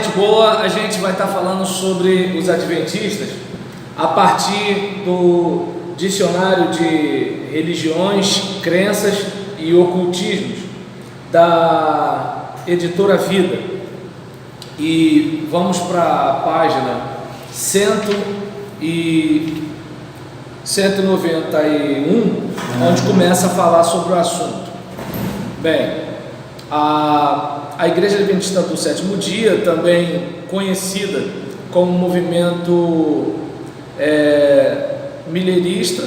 gente boa, a gente vai estar falando sobre os adventistas a partir do dicionário de religiões, crenças e ocultismos da editora Vida. E vamos para a página 191, onde começa a falar sobre o assunto. Bem, a Igreja Adventista do Sétimo Dia, também conhecida como movimento millerista,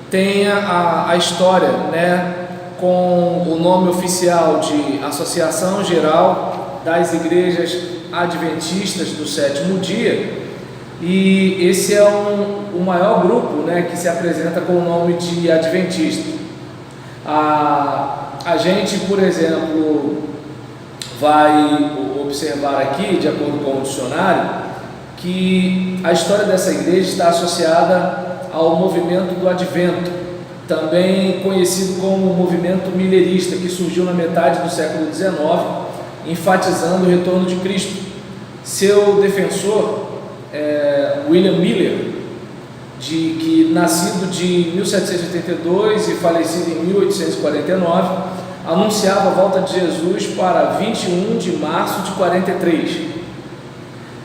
tem a história, né, com o nome oficial de Associação Geral das Igrejas Adventistas do Sétimo Dia, e esse é o maior grupo, né, que se apresenta com o nome de Adventista. A gente, por exemplo, vai observar aqui, de acordo com o dicionário, que a história dessa igreja está associada ao movimento do Advento, também conhecido como movimento millerista, que surgiu na metade do século XIX, enfatizando o retorno de Cristo. Seu defensor, William Miller, que nascido de 1782 e falecido em 1849, anunciava a volta de Jesus para 21 de março de 43.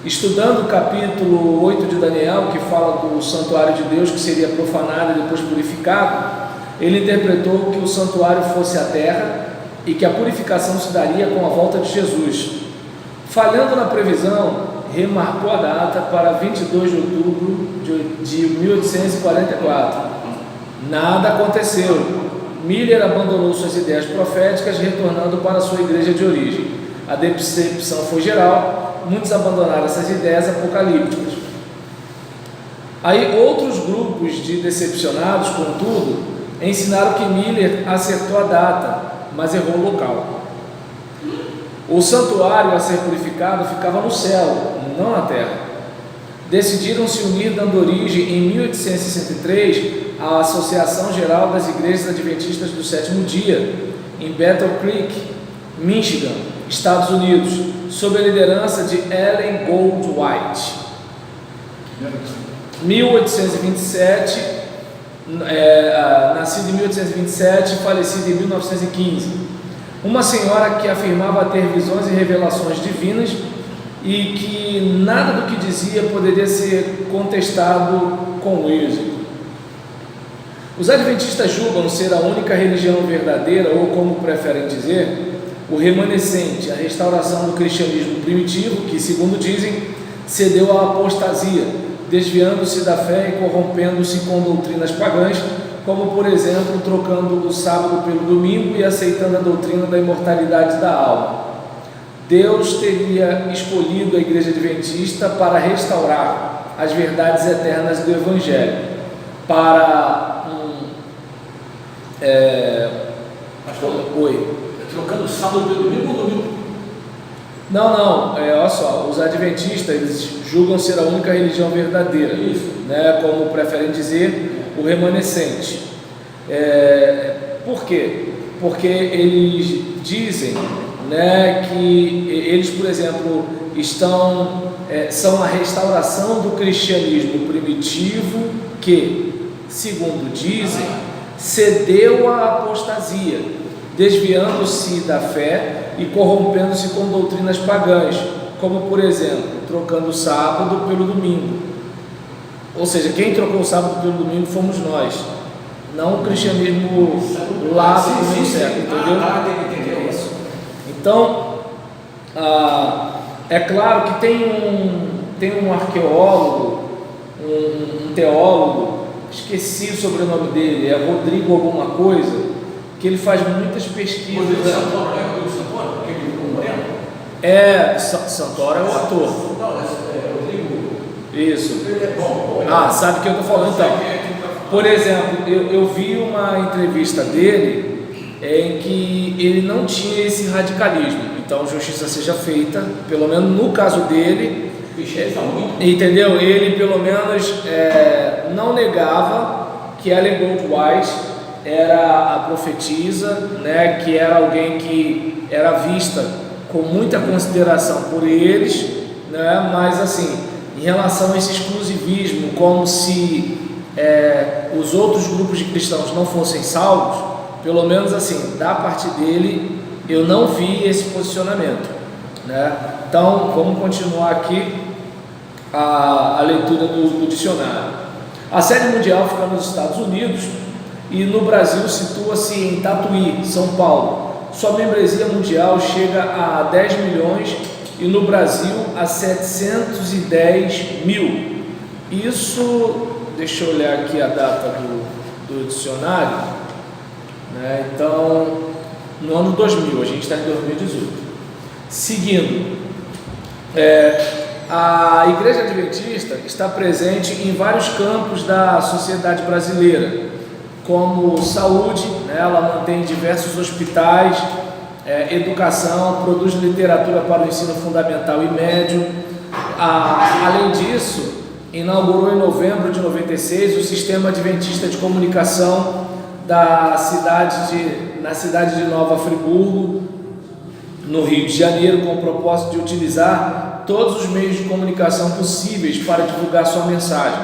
Estudando o capítulo 8 de Daniel, que fala do santuário de Deus que seria profanado e depois purificado, ele interpretou que o santuário fosse a terra e que a purificação se daria com a volta de Jesus. Falhando na previsão, remarcou a data para 22 de outubro de 1844. Nada aconteceu. Miller abandonou suas ideias proféticas, retornando para sua igreja de origem. A decepção foi geral, muitos abandonaram essas ideias apocalípticas. Aí outros grupos de decepcionados, contudo, ensinaram que Miller acertou a data, mas errou o local. O santuário a ser purificado ficava no céu, não na terra. Decidiram se unir, dando origem em 1863 à Associação Geral das Igrejas Adventistas do Sétimo Dia, em Battle Creek, Michigan, Estados Unidos, sob a liderança de Ellen Goldwhite. 1827, nascido em 1827, falecido em 1915. Uma senhora que afirmava ter visões e revelações divinas e que nada do que dizia poderia ser contestado com êxito. Os adventistas julgam ser a única religião verdadeira, ou como preferem dizer, o remanescente, a restauração do cristianismo primitivo, que, segundo dizem, cedeu à apostasia, desviando-se da fé e corrompendo-se com doutrinas pagãs, como, por exemplo, trocando o sábado pelo domingo e aceitando a doutrina da imortalidade da alma. Deus teria escolhido a Igreja Adventista para restaurar as verdades eternas do Evangelho, para trocando sábado pelo domingo ou domingo? Não, olha só, os adventistas eles julgam ser a única religião verdadeira, né, como preferem dizer, o remanescente. Por quê? Porque eles dizem, né, que eles, por exemplo, são a restauração do cristianismo primitivo que, segundo dizem, cedeu à apostasia, desviando-se da fé e corrompendo-se com doutrinas pagãs, como, por exemplo, trocando o sábado pelo domingo. Ou seja, quem trocou o sábado pelo domingo fomos nós, não o cristianismo lá do primeiro século, entendeu? Então, é claro que tem um arqueólogo, um teólogo, esqueci o sobrenome dele, é Rodrigo alguma coisa, que ele faz muitas pesquisas. Rodrigo Santoro, não é Rodrigo Santoro? Aquele moreno? Santoro é o ator. Não, é Rodrigo. Isso. Ele é bom. Sabe o que eu estou falando então? Por exemplo, eu vi uma entrevista dele em que ele não tinha esse radicalismo. Então, justiça seja feita, pelo menos no caso dele. Entendeu? Ele pelo menos não negava que Ellen Goldwhite era a profetisa, né, que era alguém que era vista com muita consideração por eles, né? Mas assim, em relação a esse exclusivismo, como se os outros grupos de cristãos não fossem salvos, pelo menos assim, da parte dele, eu não vi esse posicionamento, né? Então, vamos continuar aqui a leitura do dicionário. A sede mundial fica nos Estados Unidos e no Brasil situa-se em Tatuí, São Paulo. Sua membresia mundial chega a 10 milhões e no Brasil a 710 mil. Isso, deixa eu olhar aqui a data do dicionário, né? Então, no ano 2000, a gente está em 2018. Seguindo, a Igreja Adventista está presente em vários campos da sociedade brasileira, como saúde, né? Ela mantém diversos hospitais, educação, produz literatura para o ensino fundamental e médio. Além disso, inaugurou em novembro de 96 o Sistema Adventista de Comunicação na cidade de Nova Friburgo, no Rio de Janeiro, com o propósito de utilizar todos os meios de comunicação possíveis para divulgar sua mensagem.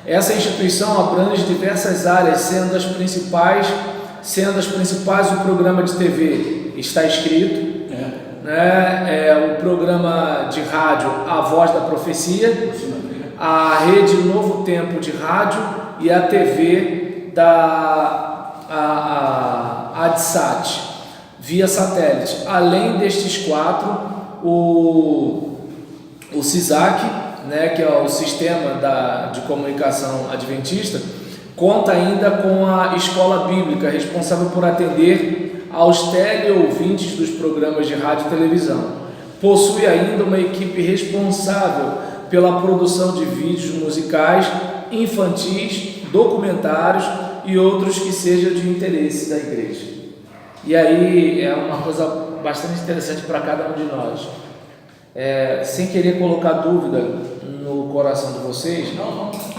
Essa instituição abrange diversas áreas, sendo as principais o programa de TV está escrito, né? O programa de rádio A Voz da Profecia, a rede Novo Tempo de rádio e a TV da ADSAT via satélite. Além destes quatro, o CISAC, né, que é o Sistema de Comunicação Adventista, conta ainda com a Escola Bíblica, responsável por atender aos teleouvintes dos programas de rádio e televisão. Possui ainda uma equipe responsável pela produção de vídeos musicais, infantis, documentários e outros que sejam de interesse da igreja. E aí é uma coisa bastante interessante para cada um de nós. Sem querer colocar dúvida no coração de vocês,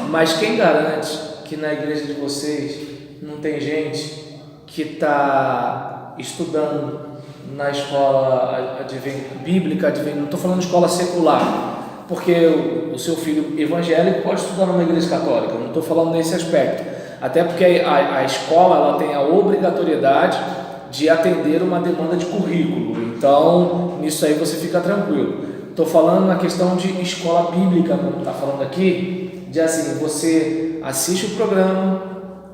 mas quem garante que na igreja de vocês não tem gente que está estudando na escola bíblica, não estou falando de escola secular, porque o seu filho evangélico pode estudar numa igreja católica, não estou falando nesse aspecto, até porque a escola ela tem a obrigatoriedade de atender uma demanda de currículo, então nisso aí você fica tranquilo. Estou falando na questão de escola bíblica, como está falando aqui, de assim, você assiste o programa,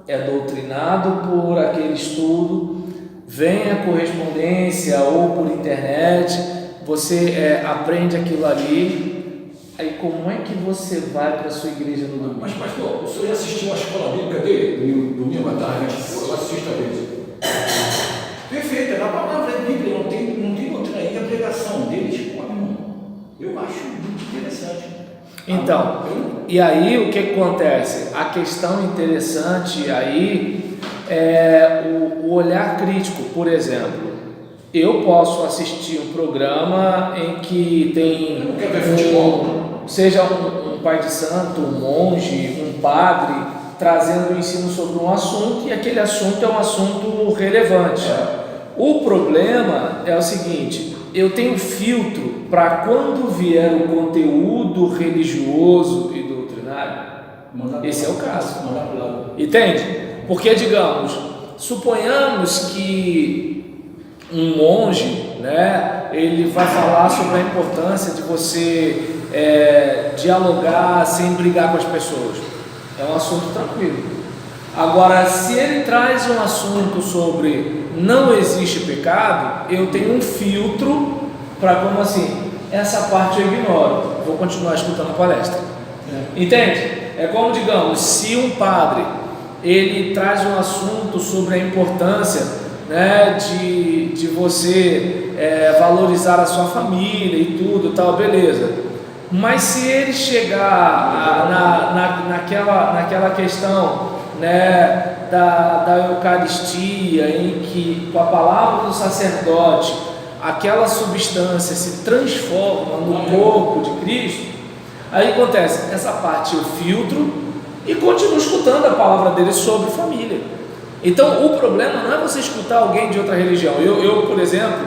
é doutrinado por aquele estudo, vem a correspondência ou por internet, você aprende aquilo ali, aí como é que você vai para a sua igreja no domingo? Mas pastor, o senhor assistiu a escola bíblica dele, no domingo à tarde, eu assisto a vez. Perfeito, na palavra é Bíblia, não tem doutrina aí, a pregação deles, eu acho muito interessante. Então, e aí o que acontece? A questão interessante aí é o olhar crítico. Por exemplo, eu posso assistir um programa em que tem seja um pai de santo, um monge, um padre trazendo o ensino sobre um assunto, e aquele assunto é um assunto relevante. O problema é o seguinte: eu tenho filtro para quando vier o conteúdo religioso e doutrinário. Esse é o caso. Entende? Porque, digamos, suponhamos que um monge, né, ele vai falar sobre a importância de você dialogar sem brigar com as pessoas. É um assunto tranquilo. Agora, se ele traz um assunto sobre não existe pecado, eu tenho um filtro para, como assim, essa parte eu ignoro, vou continuar escutando a palestra. Entende? É como, digamos, se um padre ele traz um assunto sobre a importância, né, de você valorizar a sua família e tudo, tal, beleza. Mas se ele chegar naquela questão, né, da Eucaristia, em que com a palavra do sacerdote aquela substância se transforma no corpo de Cristo, aí acontece, essa parte eu filtro e continuo escutando a palavra dele sobre família. Então o problema não é você escutar alguém de outra religião. Eu por exemplo,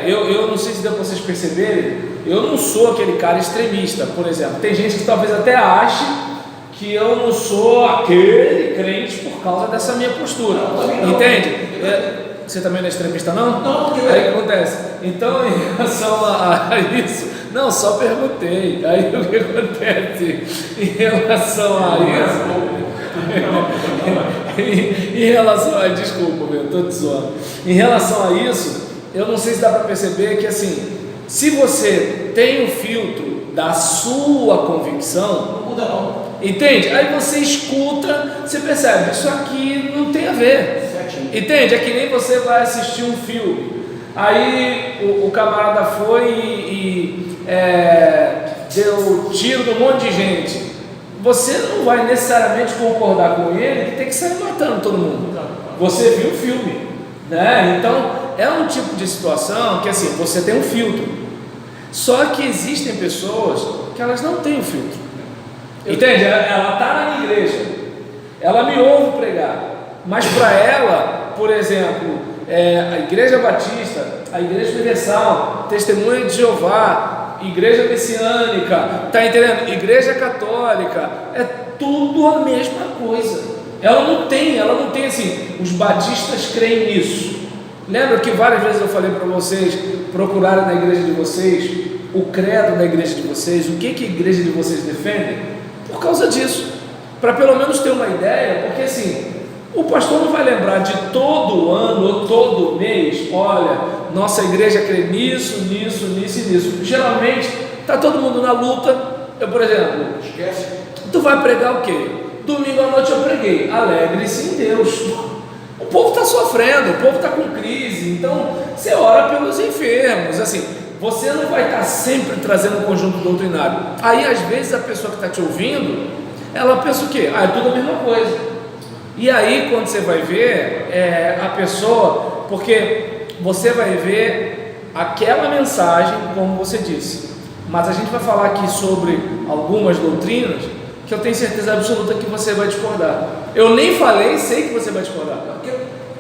eu não sei se deu para vocês perceberem, eu não sou aquele cara extremista, por exemplo. Tem gente que talvez até ache que eu não sou aquele crente por causa dessa minha postura. Entende? Você também não é extremista, não? Não, porque... Aí o que acontece? Então, em relação a isso, não, só perguntei. Aí o que acontece? Em relação a isso, em relação a, desculpa, eu estou te zoando. Em relação a isso, eu não sei se dá para perceber que assim, se você tem um filtro da sua convicção, não muda não. Entende? Aí você escuta, você percebe, isso aqui não tem a ver. Entende? É que nem você vai assistir um filme. Aí o camarada foi e deu tiro num monte de gente. Você não vai necessariamente concordar com ele que tem que sair matando todo mundo. Você viu o filme, né? Então é um tipo de situação que assim, você tem um filtro. Só que existem pessoas que elas não têm o filtro. Entende? Ela está na minha igreja, ela me ouve pregar, mas para ela, por exemplo, a Igreja Batista, a Igreja Universal, Testemunha de Jeová, Igreja Messiânica, está entendendo? Igreja Católica, é tudo a mesma coisa. Ela não tem assim, os batistas creem nisso. Lembra que várias vezes eu falei para vocês procurarem na igreja de vocês o credo da igreja de vocês, o que a igreja de vocês defende? Por causa disso, para pelo menos ter uma ideia, porque assim, o pastor não vai lembrar de todo ano ou todo mês, olha, nossa igreja crê nisso, nisso, nisso e nisso. Geralmente, está todo mundo na luta. Eu, por exemplo, esquece. Tu vai pregar o quê? Domingo à noite eu preguei, alegre-se em Deus. O povo está sofrendo, o povo está com crise, então você ora pelos enfermos, assim. Você não vai estar sempre trazendo um conjunto doutrinário. Aí às vezes a pessoa que está te ouvindo, ela pensa o quê? É tudo a mesma coisa. E aí quando você vai ver, a pessoa, porque você vai ver aquela mensagem, como você disse, mas a gente vai falar aqui sobre algumas doutrinas que eu tenho certeza absoluta que você vai discordar. Eu nem falei, sei que você vai discordar,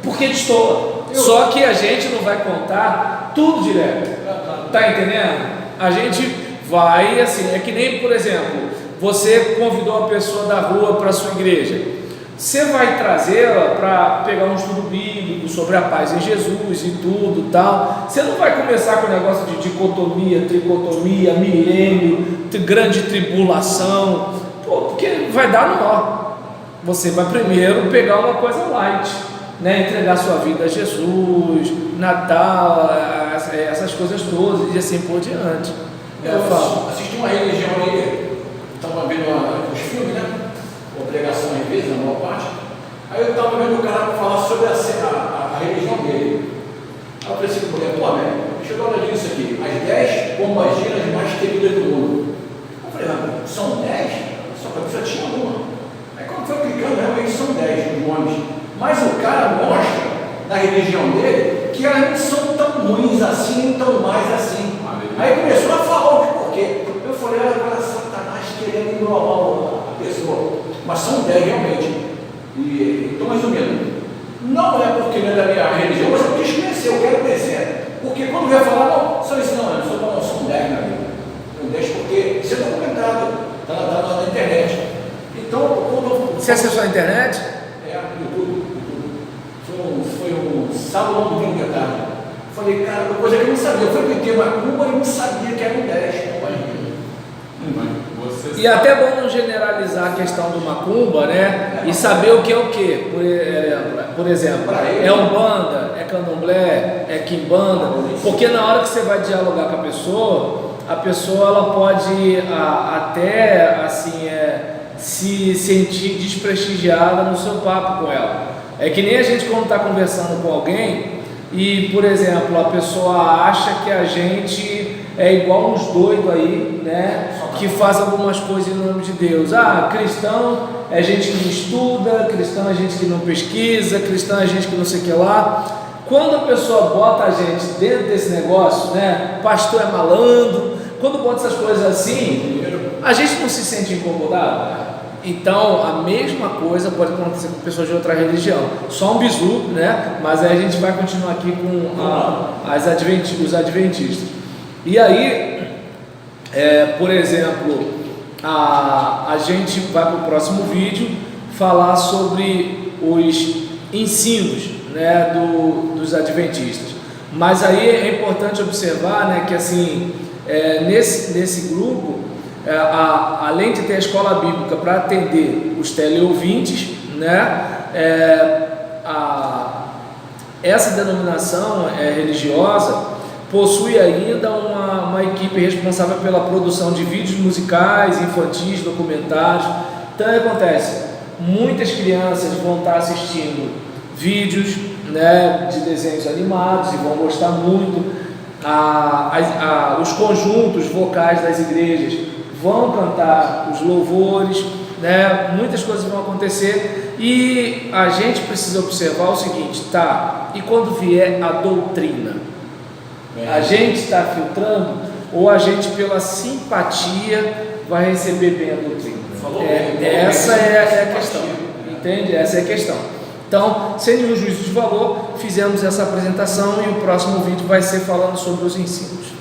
porque destoa. Só que a gente não vai contar tudo direto. Tá entendendo? A gente vai assim, é que nem, por exemplo, você convidou a pessoa da rua para a sua igreja. Você vai trazê-la para pegar um estudo bíblico sobre a paz em Jesus e tudo tal. Você não vai começar com o negócio de dicotomia, tricotomia, milênio, grande tribulação, porque vai dar nó. Você vai primeiro pegar uma coisa light, né? Entregar sua vida a Jesus, Natal, essas coisas todas e assim por diante. Eu assisti uma religião aí, estava vendo os filmes, né? Uma pregação às vezes, na maior parte. Aí eu estava vendo o cara falar sobre a religião dele. Aí eu falei assim, pô, velho, deixa eu dar uma olhadinha nisso aqui. As 10 pombagiras mais temidas do mundo. Eu falei, são 10? Só que só tinha uma. Aí quando foi clicando, realmente são 10 nomes. Mas o cara mostra na religião dele que elas não são tão ruins assim, tão mais assim. Aí começou a falar o porquê. Eu falei, agora Satanás querendo enrolar a pessoa. Mas são 10 realmente. Então, resumindo, não é porque não é da minha religião, mas eu quis conhecer, eu quero conhecer. Porque quando vier falar, não, são isso não, são 10 na vida. São 10 porque isso é documentado, está na internet. Então, você acessou a internet? YouTube. Foi um sábado ou domingo à tarde. Falei, cara, uma coisa que eu não sabia. Eu fui meter macumba e não sabia que era um 10. E até bom não generalizar a questão do macumba, né? E saber o que é o que. Por exemplo, é umbanda, é candomblé, é quimbanda. Porque na hora que você vai dialogar com a pessoa ela pode até assim se sentir desprestigiada no seu papo com ela. É que nem a gente quando está conversando com alguém e, por exemplo, a pessoa acha que a gente é igual uns doidos aí, né? Que faz algumas coisas em nome de Deus. Cristão é gente que não estuda, cristão é gente que não pesquisa, cristão é gente que não sei o que lá. Quando a pessoa bota a gente dentro desse negócio, né? Pastor é malandro, quando bota essas coisas assim, a gente não se sente incomodado. Então, a mesma coisa pode acontecer com pessoas de outra religião. Só um bizu, né? Mas aí a gente vai continuar aqui com os adventistas. E aí, por exemplo, a gente vai para o próximo vídeo falar sobre os ensinos, né, dos adventistas. Mas aí é importante observar, né, que assim, nesse grupo, além de ter a escola bíblica para atender os teleouvintes, né, essa denominação religiosa possui ainda uma equipe responsável pela produção de vídeos musicais, infantis, documentários. Então acontece, muitas crianças vão estar assistindo vídeos, né, de desenhos animados e vão gostar muito. Os conjuntos vocais das igrejas vão cantar os louvores, né? Muitas coisas vão acontecer e a gente precisa observar o seguinte, tá? E quando vier a doutrina, a gente está filtrando ou a gente pela simpatia vai receber bem a doutrina? Essa é a questão, entende? Essa é a questão. Então, sem nenhum juízo de valor, fizemos essa apresentação e o próximo vídeo vai ser falando sobre os ensinos.